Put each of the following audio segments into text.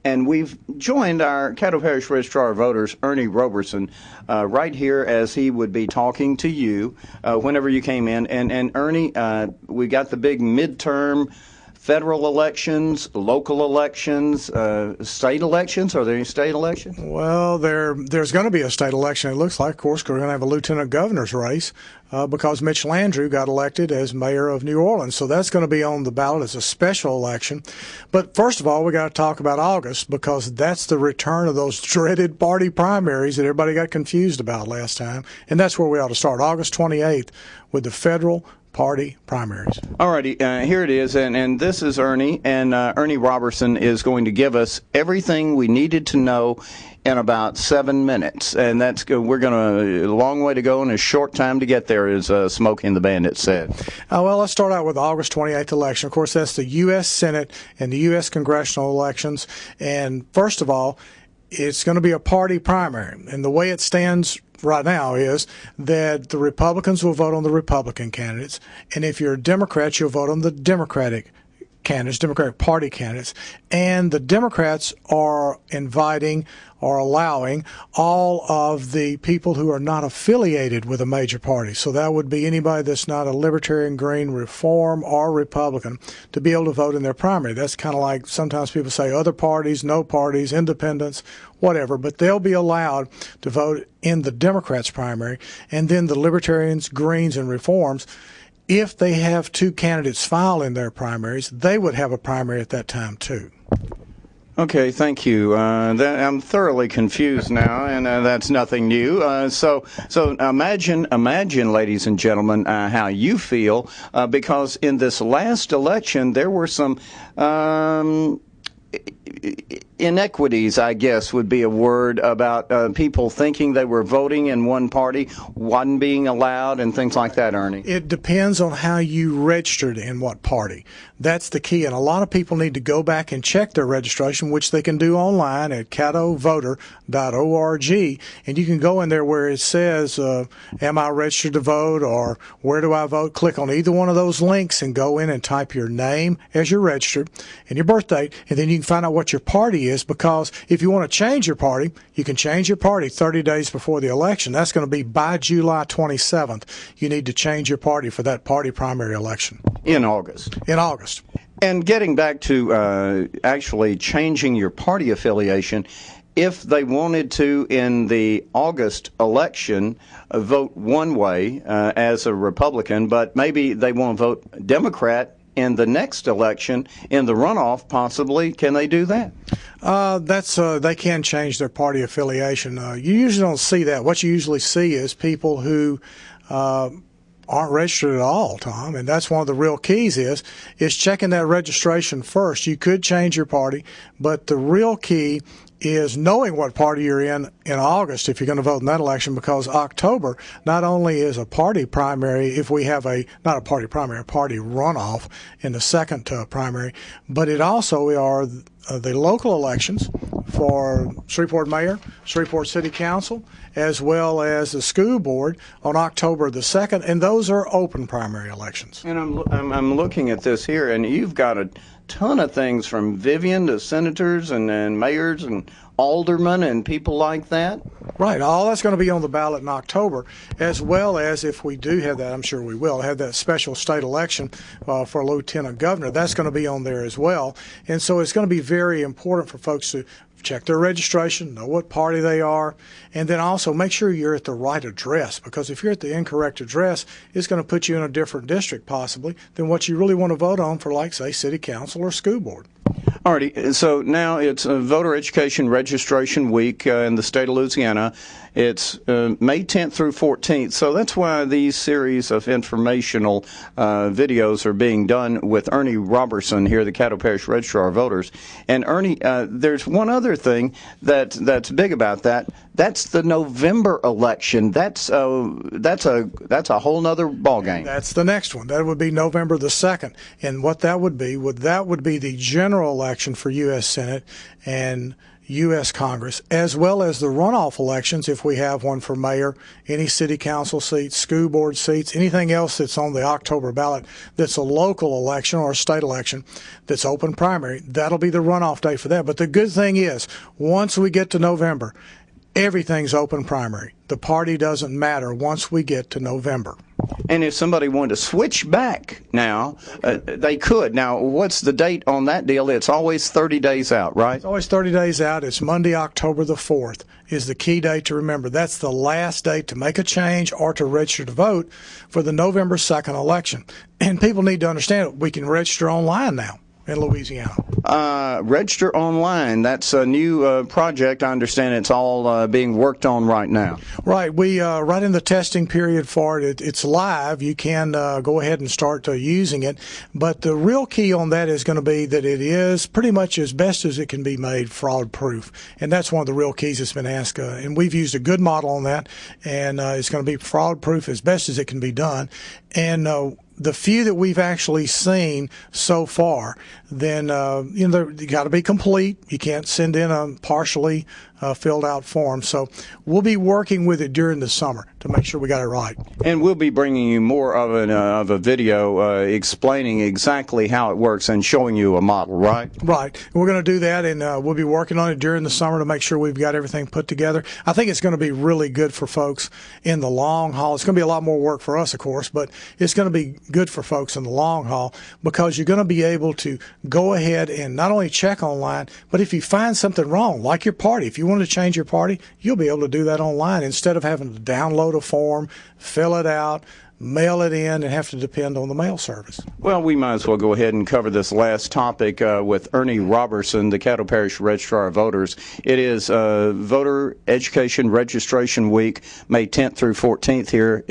And we've joined our Caddo Parish Registrar of Voters, Ernie Roberson, right here as he would be talking to you whenever you came in. And Ernie, we got the big midterm federal elections, local elections, state elections. Are there any state elections? Well, there's going to be a state election, it looks like. Of course, we're going to have a lieutenant governor's race because Mitch Landrieu got elected as mayor of New Orleans. So that's going to be on the ballot as a special election. But first of all, we got to talk about August because that's the return of those dreaded party primaries that everybody got confused about last time. And that's where we ought to start, August 28th, with the federal party primaries. All righty, here it is, and this is Ernie, and Ernie Roberson is going to give us everything we needed to know in about 7 minutes, and that's good. We're going a long way to go and a short time to get there, as Smokey and the Bandit said. Well, let's start out with the August 28th election. Of course, that's the U.S. Senate and the U.S. congressional elections, and first of all, it's going to be a party primary, and the way it stands right now is that the Republicans will vote on the Republican candidates, and if you're a Democrat, you'll vote on the Democratic candidates, Democratic Party candidates, and the Democrats are inviting or allowing all of the people who are not affiliated with a major party. So that would be anybody that's not a Libertarian, Green, Reform, or Republican to be able to vote in their primary. That's kind of like sometimes people say other parties, no parties, independents, whatever, but they'll be allowed to vote in the Democrats' primary, and then the Libertarians, Greens, and Reforms, if they have two candidates file in their primaries, they would have a primary at that time too. Okay, thank you. I'm thoroughly confused now, and that's nothing new. So imagine, ladies and gentlemen, how you feel, because in this last election there were some inequities, I guess, would be a word, about people thinking they were voting in one party, one being allowed, and things like that, Ernie. It depends on how you registered in what party. That's the key, and a lot of people need to go back and check their registration, which they can do online at caddovoter.org, and you can go in there where it says, am I registered to vote, or where do I vote? Click on either one of those links and go in and type your name as you're registered and your birth date, and then you can find out what your party is, because if you want to change your party, you can change your party 30 days before the election. That's going to be by July 27th. You need to change your party for that party primary election. In August. In August. And getting back to actually changing your party affiliation, if they wanted to, in the August election, vote one way as a Republican, but maybe they want to vote Democrat in the next election, in the runoff, possibly, can they do that? They can change their party affiliation. You usually don't see that. What you usually see is people who aren't registered at all, Tom, and that's one of the real keys is checking that registration first. You could change your party, but the real key is knowing what party you're in August if you're going to vote in that election, because October not only is a party primary if we have a party runoff in the second primary, but it also are the local elections for Shreveport Mayor, Shreveport City Council, as well as the school board on October the 2nd, and those are open primary elections. And I'm looking at this here, and you've got a ton of things from Vivian to senators and mayors and aldermen and people like that. Right. All that's going to be on the ballot in October, as well as, if we do have that, I'm sure we will, have that special state election for a lieutenant governor. That's going to be on there as well. And so it's going to be very important for folks to check their registration, know what party they are, and then also make sure you're at the right address, because if you're at the incorrect address, it's going to put you in a different district possibly than what you really want to vote on for, like, say, city council or school board. Alrighty, so now it's Voter Education Registration Week in the state of Louisiana. It's May 10th through 14th, so that's why these series of informational videos are being done with Ernie Roberson here, the Caddo Parish Registrar of Voters. And Ernie, there's one other thing that's big about that. That's the November election. That's a whole nother ballgame. That's the next one. That would be November the 2nd. And what that would be the general election for U.S. Senate and U.S. Congress, as well as the runoff elections, if we have one for mayor, any city council seats, school board seats, anything else that's on the October ballot that's a local election or a state election that's open primary. That'll be the runoff day for that. But the good thing is, once we get to November, everything's open primary. The party doesn't matter once we get to November. And if somebody wanted to switch back now, they could. Now, what's the date on that deal? It's always 30 days out, right? It's always 30 days out. It's Monday, October the 4th is the key date to remember. That's the last date to make a change or to register to vote for the November 2nd election. And people need to understand we can register online now in Louisiana. Register online. That's a new project. I understand it's all being worked on right now. Right. We right in the testing period for it. It's live. You can go ahead and start using it. But the real key on that is going to be that it is pretty much as best as it can be made fraud-proof. And that's one of the real keys that's been asked. And we've used a good model on that. And it's going to be fraud-proof as best as it can be done. And the few that we've actually seen so far, then you got to be complete. You can't send in a partially filled out form. So we'll be working with it during the summer to make sure we got it right. And we'll be bringing you more of a video explaining exactly how it works and showing you a model, right? Right. We're going to do that, and we'll be working on it during the summer to make sure we've got everything put together. I think it's going to be really good for folks in the long haul. It's going to be a lot more work for us, of course, but it's going to be good for folks in the long haul because you're going to be able to go ahead and not only check online, but if you find something wrong, like your party, if you want to change your party, you'll be able to do that online instead of having to download a form, fill it out, mail it in, and have to depend on the mail service. Well, we might as well go ahead and cover this last topic with Ernie Robertson, the Caddo Parish Registrar of Voters. It is Voter Education Registration Week, May 10th through 14th here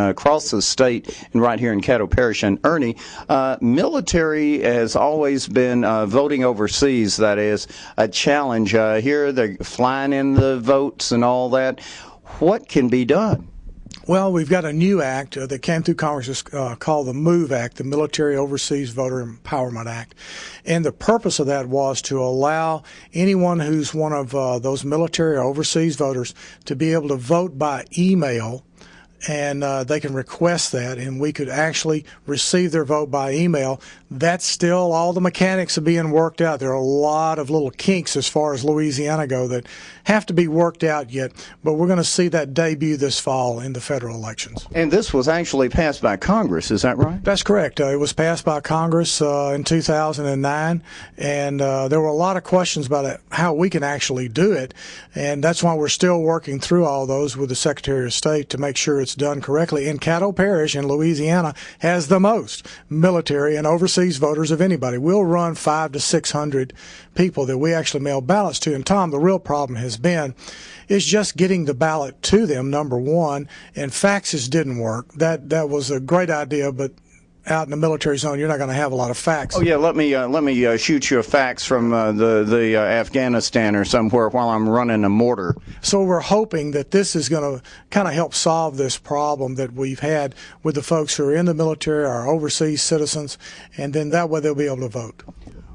across the state and right here in Caddo Parish. And Ernie, military has always been voting overseas. That is a challenge. Here they're flying in the votes and all that. What can be done? Well, we've got a new act that came through Congress. It's called the MOVE Act, the Military Overseas Voter Empowerment Act. And the purpose of that was to allow anyone who's one of those military or overseas voters to be able to vote by email. And they can request that, and we could actually receive their vote by email. That's still all the mechanics are being worked out. There are a lot of little kinks as far as Louisiana go that have to be worked out yet, but we're going to see that debut this fall in the federal elections. And this was actually passed by Congress, is that right? That's correct. It was passed by Congress in 2009, and there were a lot of questions about how we can actually do it, and that's why we're still working through all those with the Secretary of State to make sure it's done correctly. And Caddo Parish in Louisiana has the most military and overseas voters of anybody. We'll run 500 to 600 people that we actually mail ballots to. And Tom, the real problem has been is just getting the ballot to them, number one, and faxes didn't work. That was a great idea, but out in the military zone, you're not going to have a lot of fax. Oh yeah, let me shoot you a fax from the Afghanistan or somewhere while I'm running a mortar. So we're hoping that this is going to kind of help solve this problem that we've had with the folks who are in the military, our overseas citizens, and then that way they'll be able to vote.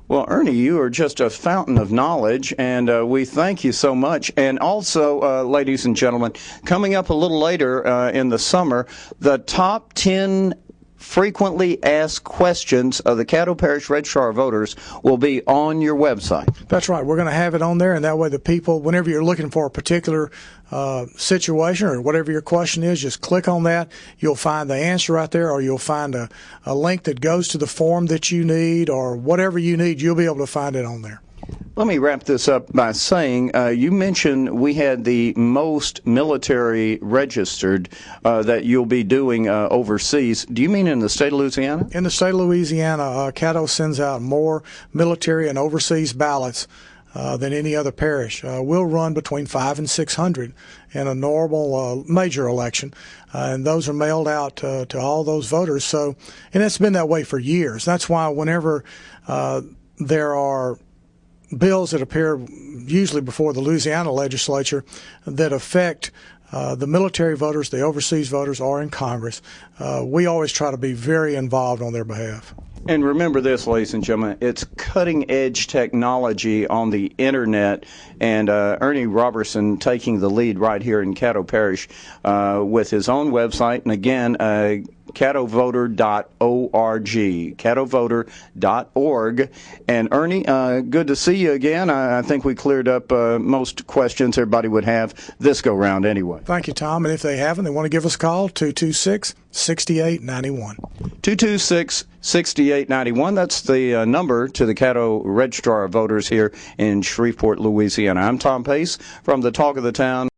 Well, Ernie, you are just a fountain of knowledge, and we thank you so much. And also, ladies and gentlemen, coming up a little later in the summer, the top 10 frequently asked questions of the Caddo Parish Registrar of Voters will be on your website. That's right. We're going to have it on there, and that way the people, whenever you're looking for a particular situation or whatever your question is, just click on that. You'll find the answer right there, or you'll find a link that goes to the form that you need, or whatever you need, you'll be able to find it on there. Let me wrap this up by saying you mentioned we had the most military registered that you'll be doing overseas. Do you mean in the state of Louisiana? In the state of Louisiana, Caddo sends out more military and overseas ballots than any other parish. We'll run between 500 and 600 in a normal major election, and those are mailed out to all those voters. So, and it's been that way for years. That's why whenever there are bills that appear usually before the Louisiana legislature that affect the military voters, the overseas voters, or in Congress, we always try to be very involved on their behalf. And remember this, ladies and gentlemen, it's cutting-edge technology on the Internet, and Ernie Robertson taking the lead right here in Caddo Parish with his own website. And again, caddovoter.org, caddovoter.org. And Ernie, good to see you again. I think we cleared up most questions everybody would have this go-round anyway. Thank you, Tom. And if they haven't, they want to give us a call, 226-6891. 226-6891. That's the number to the Caddo Registrar of Voters here in Shreveport, Louisiana. I'm Tom Pace from the Talk of the Town.